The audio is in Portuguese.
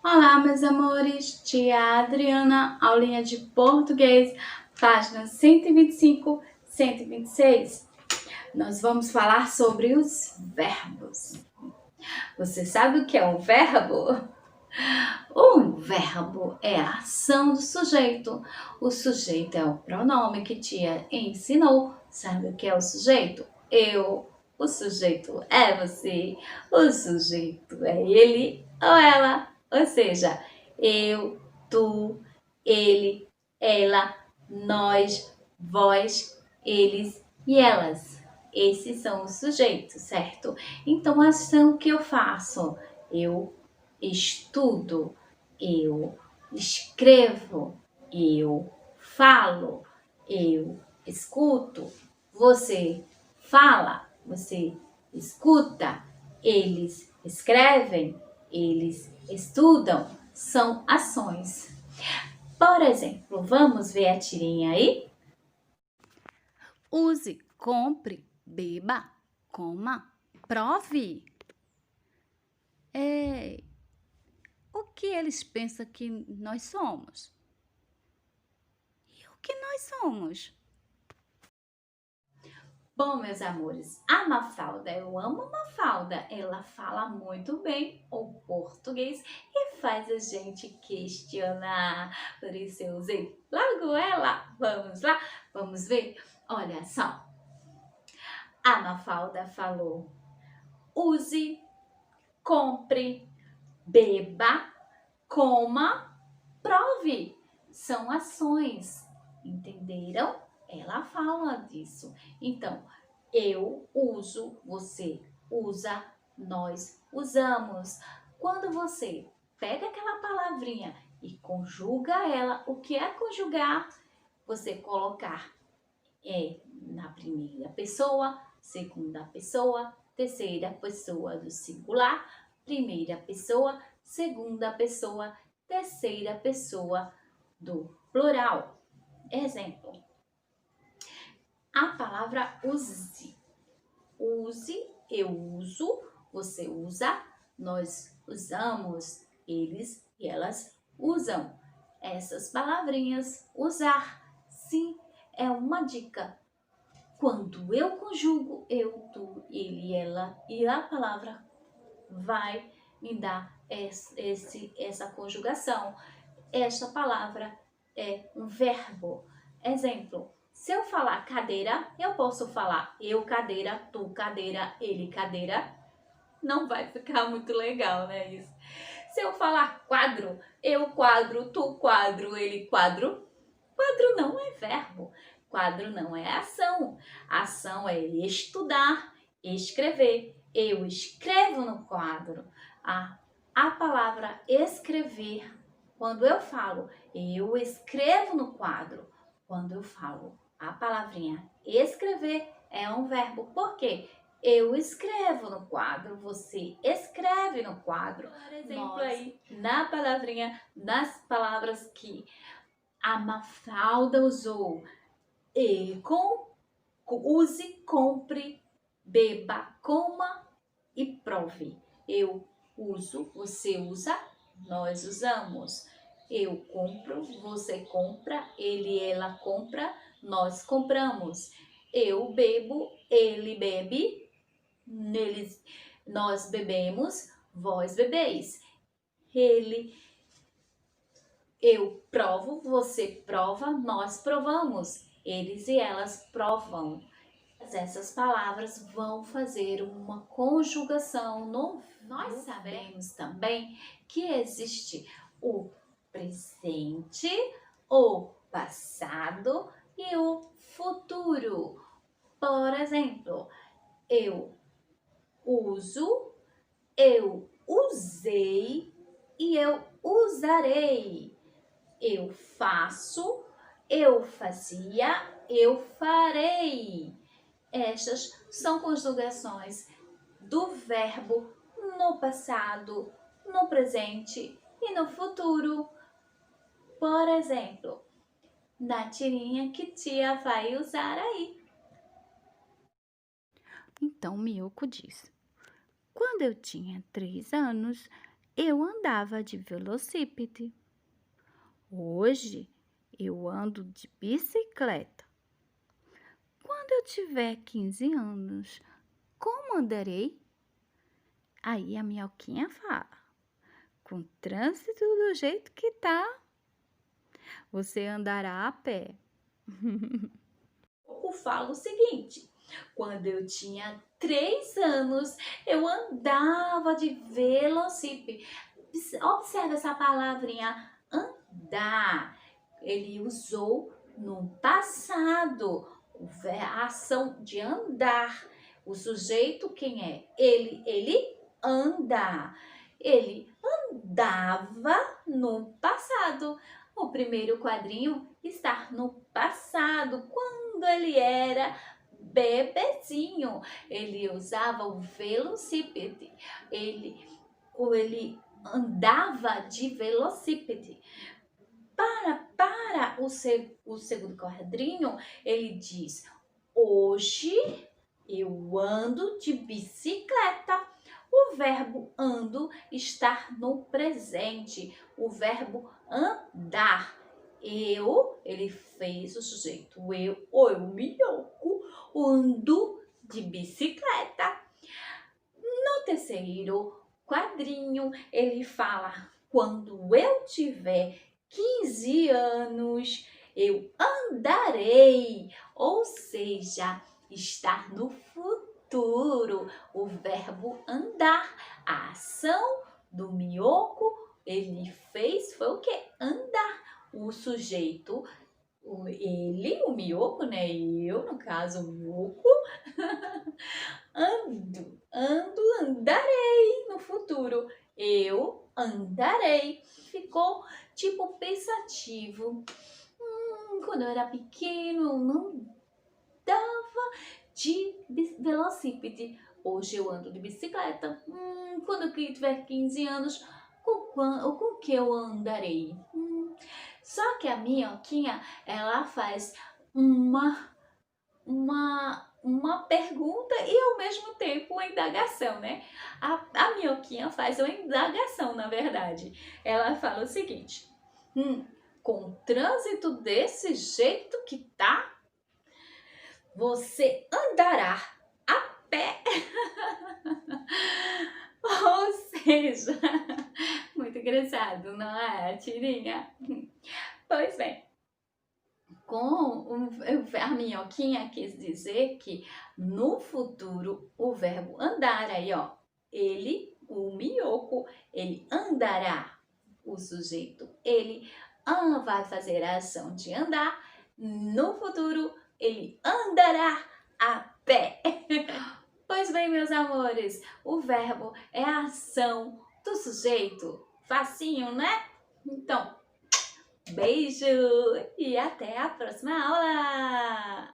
Olá, meus amores, tia Adriana, aulinha de português, páginas 125, 126. Nós vamos falar sobre os verbos. Você sabe o que é um verbo? Um verbo é a ação do sujeito. O sujeito é o pronome que tia ensinou. Sabe o que é o sujeito? Eu. O sujeito é você. O sujeito é ele ou ela. Ou seja, eu, tu, ele, ela, nós, vós, eles e elas. Esses são os sujeitos, certo? Então, a ação que eu faço? Eu estudo, eu escrevo, eu falo, eu escuto, você fala, você escuta, eles escrevem, eles estudam, são ações. Por exemplo, vamos ver a tirinha aí? Use, compre, beba, coma, prove. O que eles pensam que nós somos? E o que nós somos? Bom, meus amores, a Mafalda, eu amo a Mafalda. Ela fala muito bem o português e faz a gente questionar. Por isso eu usei logo ela. Vamos lá? Vamos ver? Olha só. A Mafalda falou: use, compre, beba, coma, prove. São ações. Entenderam? Ela fala disso. Então, eu uso, você usa, nós usamos. Quando você pega aquela palavrinha e conjuga ela, o que é conjugar? Você colocar na primeira pessoa, segunda pessoa, terceira pessoa do singular, primeira pessoa, segunda pessoa, terceira pessoa do plural. Exemplo: a palavra use. Use, eu uso, você usa, nós usamos, eles e elas usam. Essas palavrinhas, usar, sim, é uma dica. Quando eu conjugo eu, tu, ele, ela, e a palavra vai me dar essa conjugação. Esta palavra é um verbo. Exemplo: se eu falar cadeira, eu posso falar eu cadeira, tu cadeira, ele cadeira. Não vai ficar muito legal, né, isso? Se eu falar quadro, eu quadro, tu quadro, ele quadro. Quadro não é verbo. Quadro não é ação. Ação é estudar, escrever. Eu escrevo no quadro. A palavra escrever, quando eu falo eu escrevo no quadro, quando eu falo a palavrinha escrever, é um verbo. Por quê? Eu escrevo no quadro, você escreve no quadro. Por exemplo, aí, na palavrinha, nas palavras que a Mafalda usou: use, compre, beba, coma e prove. Eu uso, você usa, nós usamos. Eu compro, você compra, ele, ela compra, nós compramos. Eu bebo, ele bebe, nós bebemos, vós bebeis. Eu provo, você prova, nós provamos. Eles e elas provam. Essas palavras vão fazer uma conjugação no. Nós sabemos também que existe o presente, o passado e o futuro. Por exemplo, eu uso, eu usei e eu usarei. Eu faço, eu fazia, eu farei. Estas são conjugações do verbo no passado, no presente e no futuro. Por exemplo, na tirinha que tia vai usar aí. Então Miyoko diz: quando eu tinha 3 anos, eu andava de velocípede. Hoje eu ando de bicicleta. Quando eu tiver 15 anos, como andarei? Aí a minhoquinha fala: com trânsito do jeito que tá, você andará a pé. Eu falo o seguinte: quando eu tinha 3 anos, eu andava de velocípede. Observe essa palavrinha andar. Ele usou no passado a ação de andar. O sujeito quem é? Ele anda. Ele andava no passado. O primeiro quadrinho está no passado, quando ele era bebezinho. Ele usava o velocípede. Ele andava de velocípede. Para o segundo quadrinho, ele diz: hoje eu ando de bicicleta. O verbo ando está no presente. O verbo andar. Ele fez o sujeito. Eu, minhoco, ando de bicicleta. No terceiro quadrinho, ele fala: quando eu tiver 15 anos, eu andarei. Ou seja, estar no futuro. O verbo andar, a ação do minhoco, ele fez foi o que? Andar. O sujeito, o minhoco, né? Eu, no caso, o minhoco, andarei no futuro. Eu andarei. Ficou tipo pensativo. Quando eu era pequeno, eu não dava de velocípede. Hoje eu ando de bicicleta. Quando eu tiver 15 anos, com que eu andarei? Só que a minhoquinha, ela faz uma pergunta e ao mesmo tempo uma indagação, né? A minhoquinha faz uma indagação, na verdade. Ela fala o seguinte: com o trânsito desse jeito que tá, você andará a pé. Ou seja, muito engraçado, não é, tirinha? Pois bem, a minhoquinha quis dizer que no futuro o verbo andar aí, ó, o minhoco, ele andará. O sujeito, ele vai fazer a ação de andar. No futuro, ele andará a pé. Pois bem, meus amores, o verbo é a ação do sujeito. Facinho, né? Então, beijo e até a próxima aula!